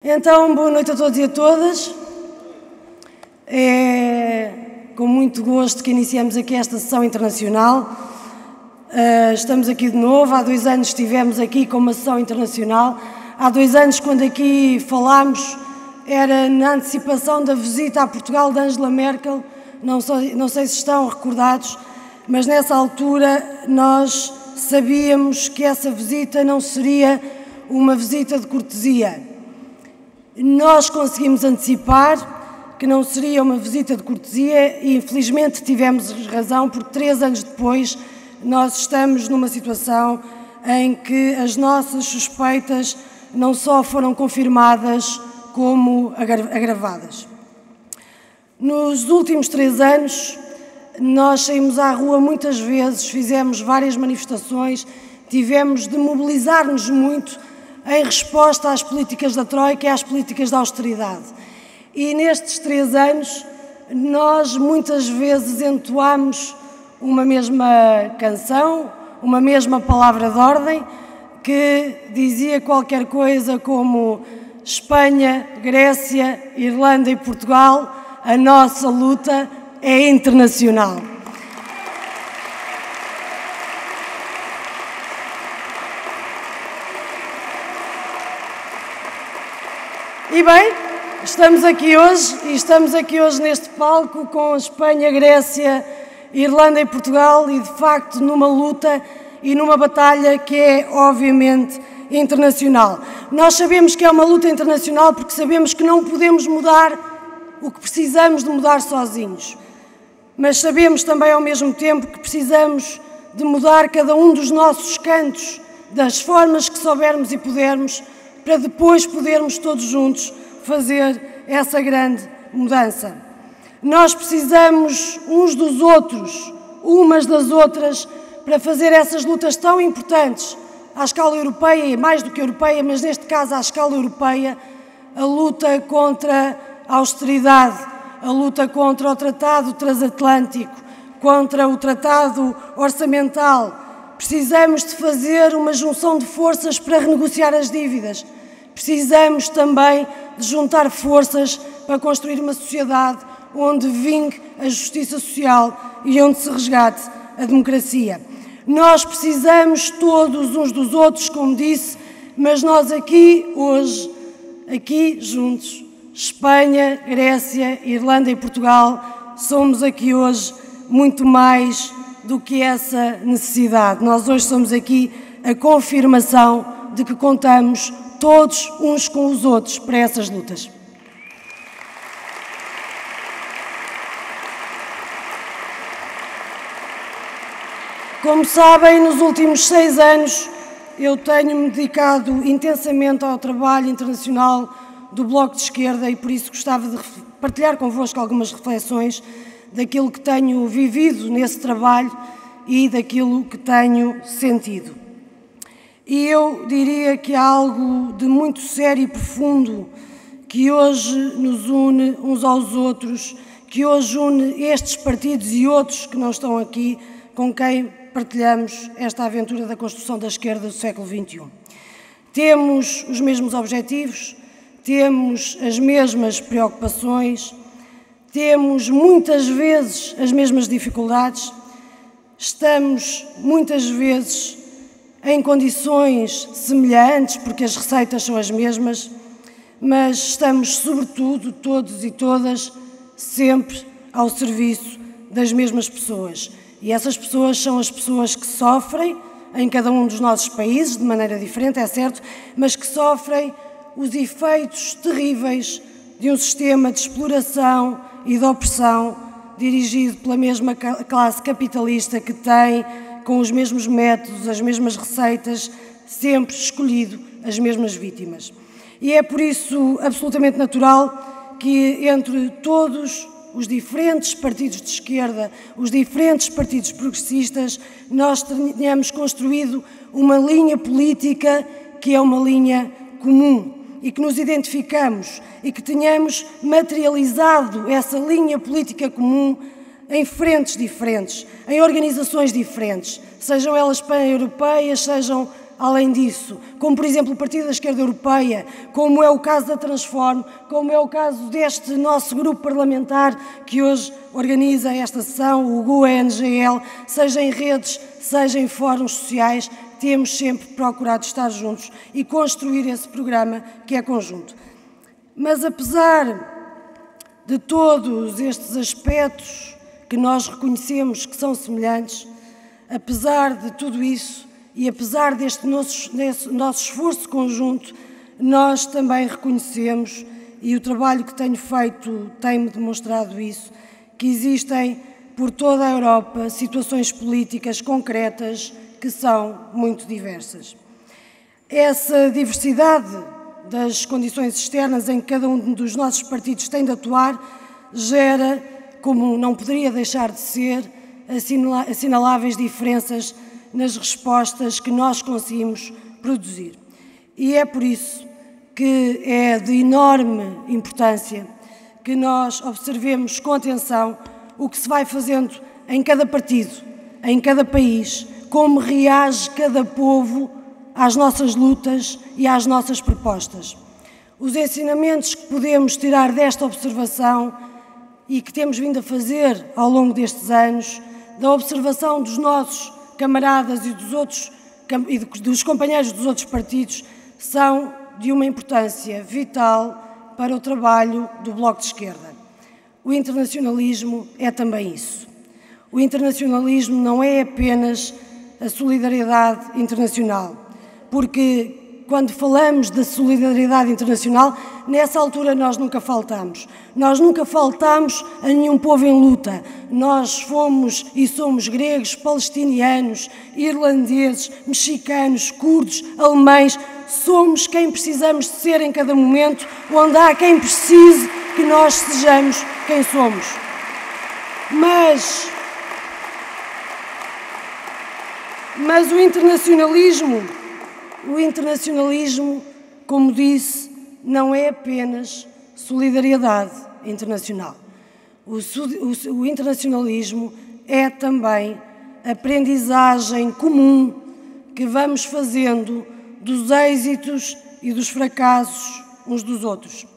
Então, boa noite a todos e a todas. É com muito gosto que iniciamos aqui esta sessão internacional. Estamos aqui de novo. Há 2 anos estivemos aqui com uma sessão internacional. Há 2 anos, quando aqui falámos, era na antecipação da visita a Portugal de Angela Merkel. Não sei se estão recordados, mas nessa altura nós sabíamos que essa visita não seria uma visita de cortesia. Nós conseguimos antecipar que não seria uma visita de cortesia e, infelizmente, tivemos razão, porque 3 anos depois nós estamos numa situação em que as nossas suspeitas não só foram confirmadas, como agravadas. Nos últimos 3 anos, nós saímos à rua muitas vezes, fizemos várias manifestações, tivemos de mobilizar-nos muito em resposta às políticas da Troika e às políticas da austeridade. E nestes 3 anos, nós muitas vezes entoámos uma mesma canção, uma mesma palavra de ordem, que dizia qualquer coisa como Espanha, Grécia, Irlanda e Portugal, a nossa luta é internacional. E bem, estamos aqui hoje neste palco com a Espanha, Grécia, Irlanda e Portugal e, de facto, numa luta e numa batalha que é, obviamente, internacional. Nós sabemos que é uma luta internacional porque sabemos que não podemos mudar o que precisamos de mudar sozinhos. Mas sabemos também, ao mesmo tempo, que precisamos de mudar cada um dos nossos cantos, das formas que soubermos e pudermos, para depois podermos todos juntos fazer essa grande mudança. Nós precisamos uns dos outros, umas das outras, para fazer essas lutas tão importantes à escala europeia, e mais do que europeia, mas neste caso à escala europeia, a luta contra a austeridade, a luta contra o Tratado Transatlântico, contra o Tratado Orçamental. Precisamos de fazer uma junção de forças para renegociar as dívidas. Precisamos também de juntar forças para construir uma sociedade onde vingue a justiça social e onde se resgate a democracia. Nós precisamos todos uns dos outros, como disse, mas nós aqui hoje, aqui juntos, Espanha, Grécia, Irlanda e Portugal, somos aqui hoje muito mais do que essa necessidade. Nós hoje somos aqui a confirmação de que contamos todos uns com os outros para essas lutas. Como sabem, nos últimos 6 anos eu tenho-me dedicado intensamente ao trabalho internacional do Bloco de Esquerda e por isso gostava de partilhar convosco algumas reflexões daquilo que tenho vivido nesse trabalho e daquilo que tenho sentido. E eu diria que há algo de muito sério e profundo que hoje nos une uns aos outros, que hoje une estes partidos e outros que não estão aqui, com quem partilhamos esta aventura da construção da esquerda do século XXI. Temos os mesmos objetivos, temos as mesmas preocupações, temos muitas vezes as mesmas dificuldades, estamos muitas vezes em condições semelhantes, porque as receitas são as mesmas, mas estamos, sobretudo, todos e todas, sempre ao serviço das mesmas pessoas. E essas pessoas são as pessoas que sofrem em cada um dos nossos países, de maneira diferente, é certo, mas que sofrem os efeitos terríveis de um sistema de exploração e de opressão dirigido pela mesma classe capitalista que tem, com os mesmos métodos, as mesmas receitas, sempre escolhido as mesmas vítimas. E é por isso absolutamente natural que entre todos os diferentes partidos de esquerda, os diferentes partidos progressistas, nós tenhamos construído uma linha política que é uma linha comum e que nos identificamos e que tenhamos materializado essa linha política comum em frentes diferentes, em organizações diferentes, sejam elas pan-europeias, sejam além disso, como por exemplo o Partido da Esquerda Europeia, como é o caso da Transform, como é o caso deste nosso grupo parlamentar que hoje organiza esta sessão, o GUE-NGL, seja em redes, seja em fóruns sociais, temos sempre procurado estar juntos e construir esse programa que é conjunto. Mas apesar de todos estes aspectos que nós reconhecemos que são semelhantes, apesar de tudo isso e apesar deste nosso esforço conjunto, nós também reconhecemos, e o trabalho que tenho feito tem-me demonstrado isso, que existem por toda a Europa situações políticas concretas que são muito diversas. Essa diversidade das condições externas em que cada um dos nossos partidos tem de atuar gera, como não poderia deixar de ser, assinaláveis diferenças nas respostas que nós conseguimos produzir. E é por isso que é de enorme importância que nós observemos com atenção o que se vai fazendo em cada partido, em cada país, como reage cada povo às nossas lutas e às nossas propostas. Os ensinamentos que podemos tirar desta observação e que temos vindo a fazer ao longo destes anos, da observação dos nossos camaradas e dos companheiros dos outros partidos, são de uma importância vital para o trabalho do Bloco de Esquerda. O internacionalismo é também isso. O internacionalismo não é apenas a solidariedade internacional, porque quando falamos da solidariedade internacional, nessa altura nós nunca faltamos. Nós nunca faltamos a nenhum povo em luta. Nós fomos e somos gregos, palestinianos, irlandeses, mexicanos, curdos, alemães. Somos quem precisamos de ser em cada momento, onde há quem precise que nós sejamos quem somos. Mas o internacionalismo, como disse, não é apenas solidariedade internacional. O internacionalismo é também aprendizagem comum que vamos fazendo dos êxitos e dos fracassos uns dos outros.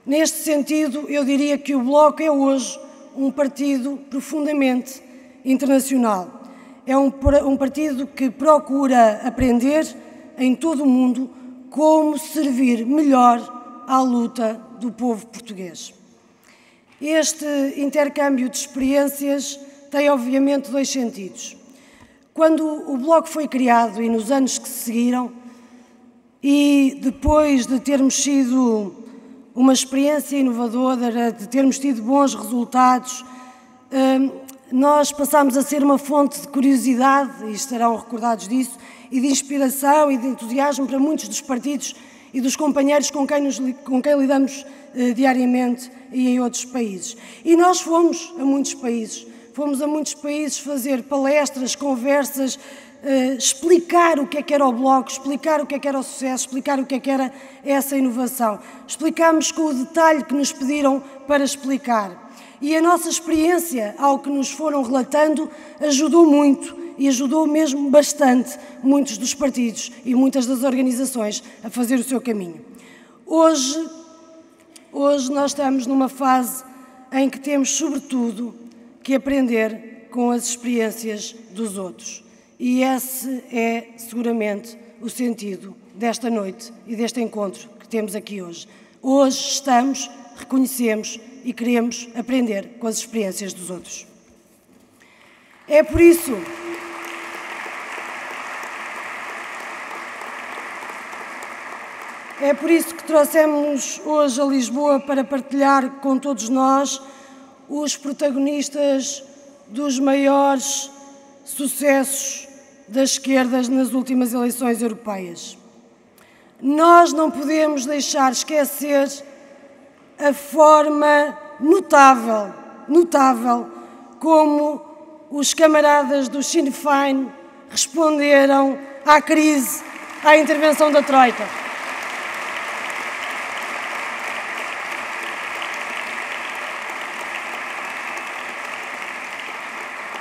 Neste sentido, eu diria que o Bloco é hoje um partido profundamente internacional. É um partido que procura aprender em todo o mundo como servir melhor à luta do povo português. Este intercâmbio de experiências tem, obviamente, dois sentidos. Quando o Bloco foi criado e nos anos que se seguiram, e depois de termos sido uma experiência inovadora, de termos tido bons resultados, nós passámos a ser uma fonte de curiosidade, e estarão recordados disso, e de inspiração e de entusiasmo para muitos dos partidos e dos companheiros com quem lidamos diariamente e em outros países. E nós fomos a muitos países fazer palestras, conversas, explicar o que é que era o Bloco, explicar o que é que era o sucesso, explicar o que é que era essa inovação. Explicámos com o detalhe que nos pediram para explicar. E a nossa experiência, ao que nos foram relatando, ajudou muito e ajudou mesmo bastante muitos dos partidos e muitas das organizações a fazer o seu caminho. Hoje nós estamos numa fase em que temos, sobretudo, que aprender com as experiências dos outros. E esse é, seguramente, o sentido desta noite e deste encontro que temos aqui hoje. Hoje estamos, reconhecemos e queremos aprender com as experiências dos outros. É por isso que trouxemos hoje a Lisboa para partilhar com todos nós os protagonistas dos maiores sucessos das esquerdas nas últimas eleições europeias. Nós não podemos deixar esquecer a forma notável como os camaradas do Sinn Féin responderam à crise, à intervenção da Troika.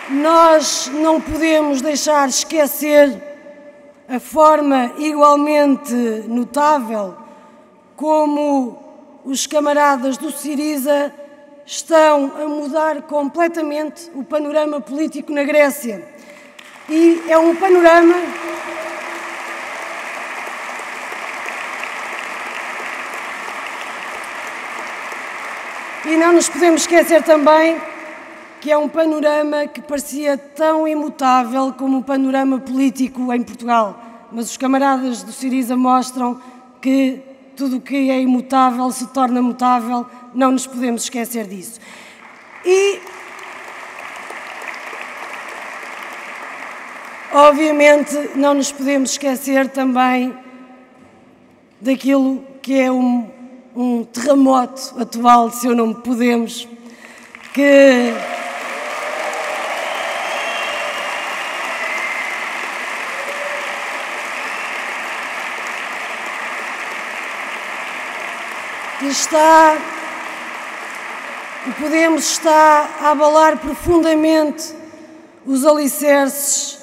Nós não podemos deixar esquecer a forma igualmente notável como os camaradas do Syriza estão a mudar completamente o panorama político na Grécia. E é um panorama e não nos podemos esquecer também que é um panorama que parecia tão imutável como o panorama político em Portugal. Mas os camaradas do Syriza mostram que tudo o que é imutável se torna mutável, não nos podemos esquecer disso. E, obviamente, não nos podemos esquecer também daquilo que é um terremoto atual, se eu não me podemos, que está a abalar profundamente os alicerces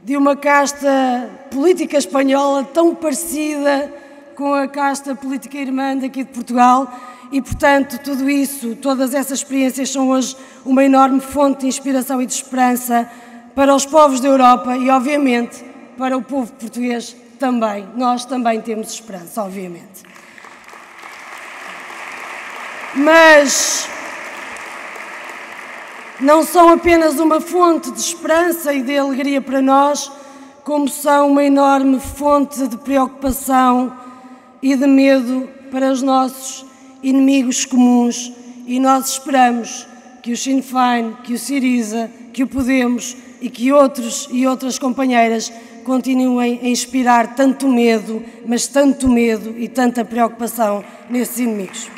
de uma casta política espanhola tão parecida com a casta política irmã daqui de Portugal e, portanto, tudo isso, todas essas experiências são hoje uma enorme fonte de inspiração e de esperança para os povos da Europa e, obviamente, para o povo português também. Nós também temos esperança, obviamente. Mas não são apenas uma fonte de esperança e de alegria para nós, como são uma enorme fonte de preocupação e de medo para os nossos inimigos comuns. E nós esperamos que o Sinn Féin, que o Syriza, que o Podemos e que outros e outras companheiras continuem a inspirar tanto medo, mas tanto medo e tanta preocupação nesses inimigos.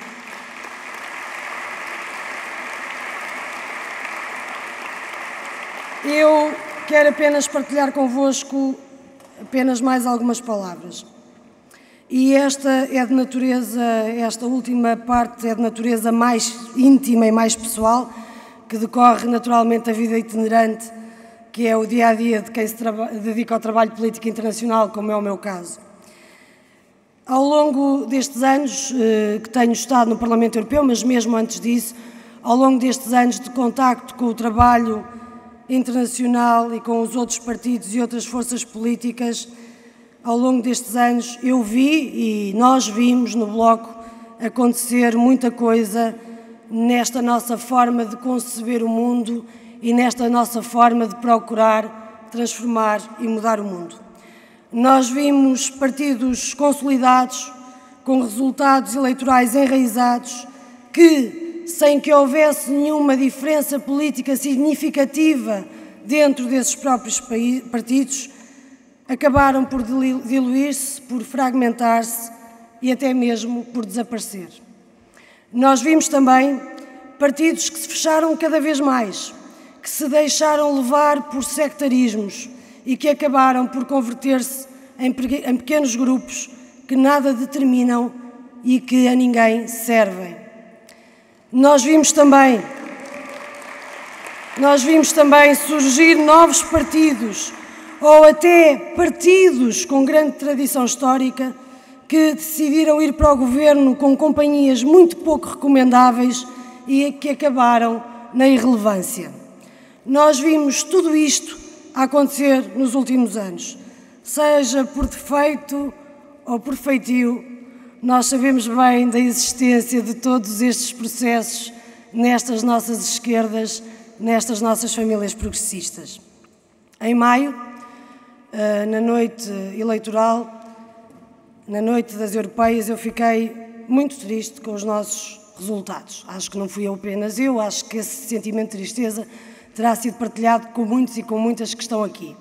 Eu quero apenas partilhar convosco apenas mais algumas palavras. E esta é de natureza, esta última parte é de natureza mais íntima e mais pessoal, que decorre naturalmente da vida itinerante, que é o dia-a-dia de quem se dedica ao trabalho político internacional, como é o meu caso. Ao longo destes anos que tenho estado no Parlamento Europeu, mas mesmo antes disso, ao longo destes anos de contacto com o trabalho internacional e com os outros partidos e outras forças políticas, ao longo destes anos eu vi e nós vimos no Bloco acontecer muita coisa nesta nossa forma de conceber o mundo e nesta nossa forma de procurar transformar e mudar o mundo. Nós vimos partidos consolidados, com resultados eleitorais enraizados, que, sem que houvesse nenhuma diferença política significativa dentro desses próprios partidos, acabaram por diluir-se, por fragmentar-se e até mesmo por desaparecer. Nós vimos também partidos que se fecharam cada vez mais, que se deixaram levar por sectarismos e que acabaram por converter-se em pequenos grupos que nada determinam e que a ninguém servem. Nós vimos também surgir novos partidos ou até partidos com grande tradição histórica que decidiram ir para o governo com companhias muito pouco recomendáveis e que acabaram na irrelevância. Nós vimos tudo isto a acontecer nos últimos anos, seja por defeito ou por feitio. Nós sabemos bem da existência de todos estes processos nestas nossas esquerdas, nestas nossas famílias progressistas. Em maio, na noite eleitoral, na noite das europeias, eu fiquei muito triste com os nossos resultados. Acho que não fui eu apenas eu, acho que esse sentimento de tristeza terá sido partilhado com muitos e com muitas que estão aqui.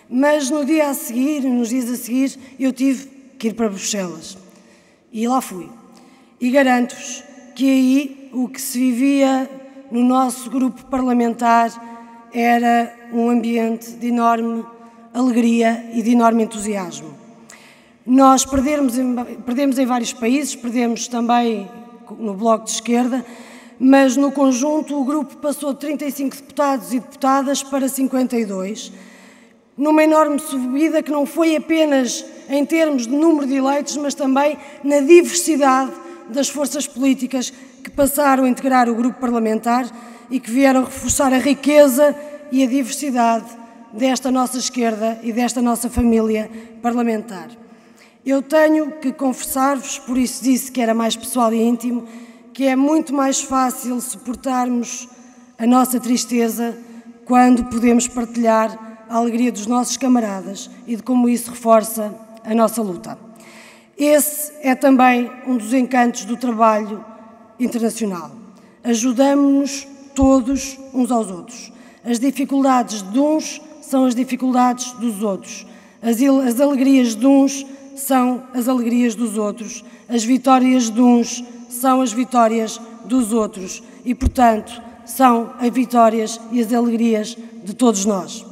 Mas no dia a seguir, nos dias a seguir, eu tive que ir para Bruxelas. E lá fui. E garanto-vos que aí o que se vivia no nosso grupo parlamentar era um ambiente de enorme alegria e de enorme entusiasmo. Nós perdemos em vários países, perdemos também no Bloco de Esquerda, mas no conjunto o grupo passou de 35 deputados e deputadas para 52. numa enorme subida que não foi apenas em termos de número de eleitos, mas também na diversidade das forças políticas que passaram a integrar o grupo parlamentar e que vieram reforçar a riqueza e a diversidade desta nossa esquerda e desta nossa família parlamentar. Eu tenho que confessar-vos, por isso disse que era mais pessoal e íntimo, que é muito mais fácil suportarmos a nossa tristeza quando podemos partilhar a alegria dos nossos camaradas e de como isso reforça a nossa luta. Esse é também um dos encantos do trabalho internacional. Ajudamos-nos todos uns aos outros. As dificuldades de uns são as dificuldades dos outros. As alegrias de uns são as alegrias dos outros. As vitórias de uns são as vitórias dos outros. E, portanto, são as vitórias e as alegrias de todos nós.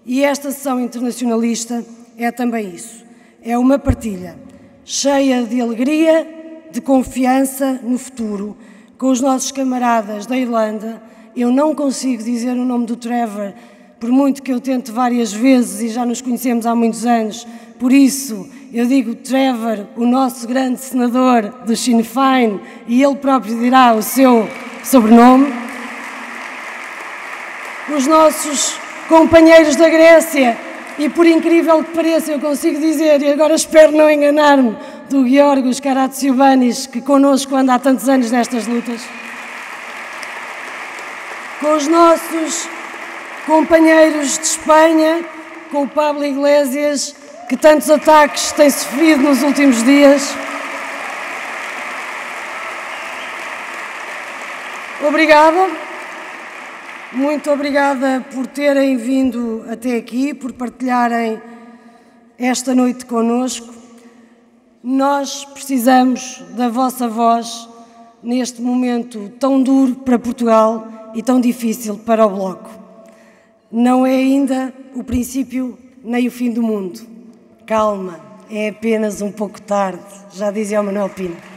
E esta sessão internacionalista é também isso. É uma partilha cheia de alegria, de confiança no futuro, com os nossos camaradas da Irlanda. Eu não consigo dizer o nome do Trevor, por muito que eu tente várias vezes e já nos conhecemos há muitos anos, por isso eu digo Trevor, o nosso grande senador do Sinn Féin, e ele próprio dirá o seu sobrenome. Os nossos companheiros da Grécia, e por incrível que pareça eu consigo dizer, e agora espero não enganar-me, do Giorgos Karatsioubanis, que connosco anda há tantos anos nestas lutas. Com os nossos companheiros de Espanha, com o Pablo Iglesias, que tantos ataques tem sofrido nos últimos dias. Obrigada, muito obrigada por terem vindo até aqui, por partilharem esta noite connosco. Nós precisamos da vossa voz neste momento tão duro para Portugal e tão difícil para o Bloco. Não é ainda o princípio nem o fim do mundo. Calma, é apenas um pouco tarde, já dizia o Manuel Pinho.